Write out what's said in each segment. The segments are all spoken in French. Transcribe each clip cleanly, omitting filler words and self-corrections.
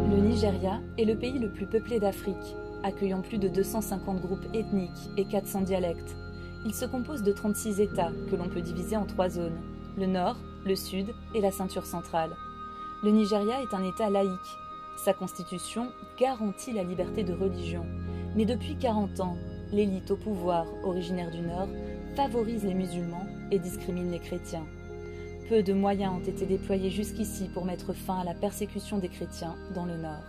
Le Nigeria est le pays le plus peuplé d'Afrique, accueillant plus de 250 groupes ethniques et 400 dialectes. Il se compose de 36 États que l'on peut diviser en 3 zones, le Nord, le Sud et la ceinture centrale. Le Nigeria est un État laïque. Sa constitution garantit la liberté de religion. Mais depuis 40 ans, l'élite au pouvoir, originaire du Nord, favorise les musulmans et discrimine les chrétiens. Peu de moyens ont été déployés jusqu'ici pour mettre fin à la persécution des chrétiens dans le Nord.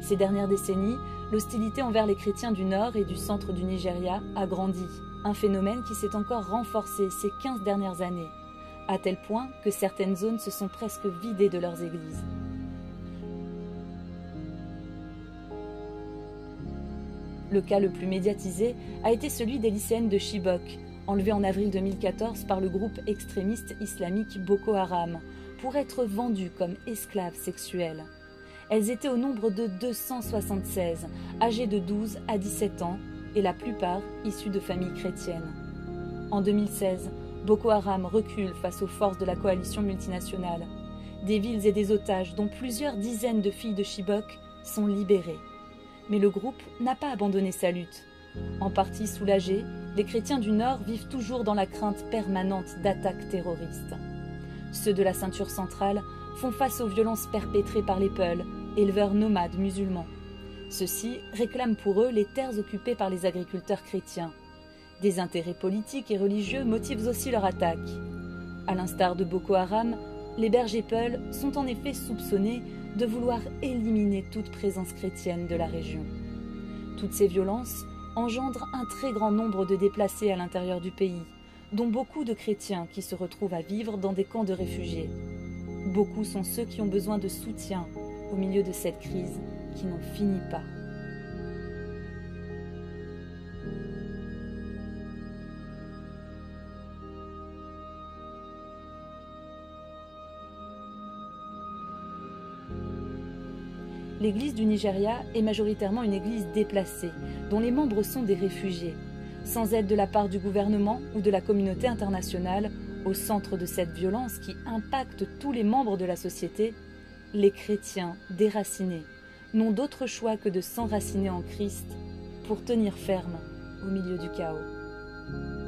Ces dernières décennies, l'hostilité envers les chrétiens du nord et du centre du Nigeria a grandi, un phénomène qui s'est encore renforcé ces 15 dernières années, à tel point que certaines zones se sont presque vidées de leurs églises. Le cas le plus médiatisé a été celui des lycéennes de Chibok, enlevées en avril 2014 par le groupe extrémiste islamique Boko Haram, pour être vendues comme esclaves sexuelles. Elles étaient au nombre de 276, âgées de 12 à 17 ans, et la plupart issues de familles chrétiennes. En 2016, Boko Haram recule face aux forces de la coalition multinationale. Des villes et des otages, dont plusieurs dizaines de filles de Chibok, sont libérées. Mais le groupe n'a pas abandonné sa lutte. En partie soulagés, les chrétiens du Nord vivent toujours dans la crainte permanente d'attaques terroristes. Ceux de la ceinture centrale font face aux violences perpétrées par les Peuls, éleveurs nomades musulmans. Ceux-ci réclament pour eux les terres occupées par les agriculteurs chrétiens. Des intérêts politiques et religieux motivent aussi leur attaque. À l'instar de Boko Haram, les bergers Peuls sont en effet soupçonnés de vouloir éliminer toute présence chrétienne de la région. Toutes ces violences engendrent un très grand nombre de déplacés à l'intérieur du pays, dont beaucoup de chrétiens qui se retrouvent à vivre dans des camps de réfugiés. Beaucoup sont ceux qui ont besoin de soutien au milieu de cette crise qui n'en finit pas. L'église du Nigeria est majoritairement une église déplacée, dont les membres sont des réfugiés. Sans aide de la part du gouvernement ou de la communauté internationale, au centre de cette violence qui impacte tous les membres de la société, les chrétiens déracinés n'ont d'autre choix que de s'enraciner en Christ pour tenir ferme au milieu du chaos.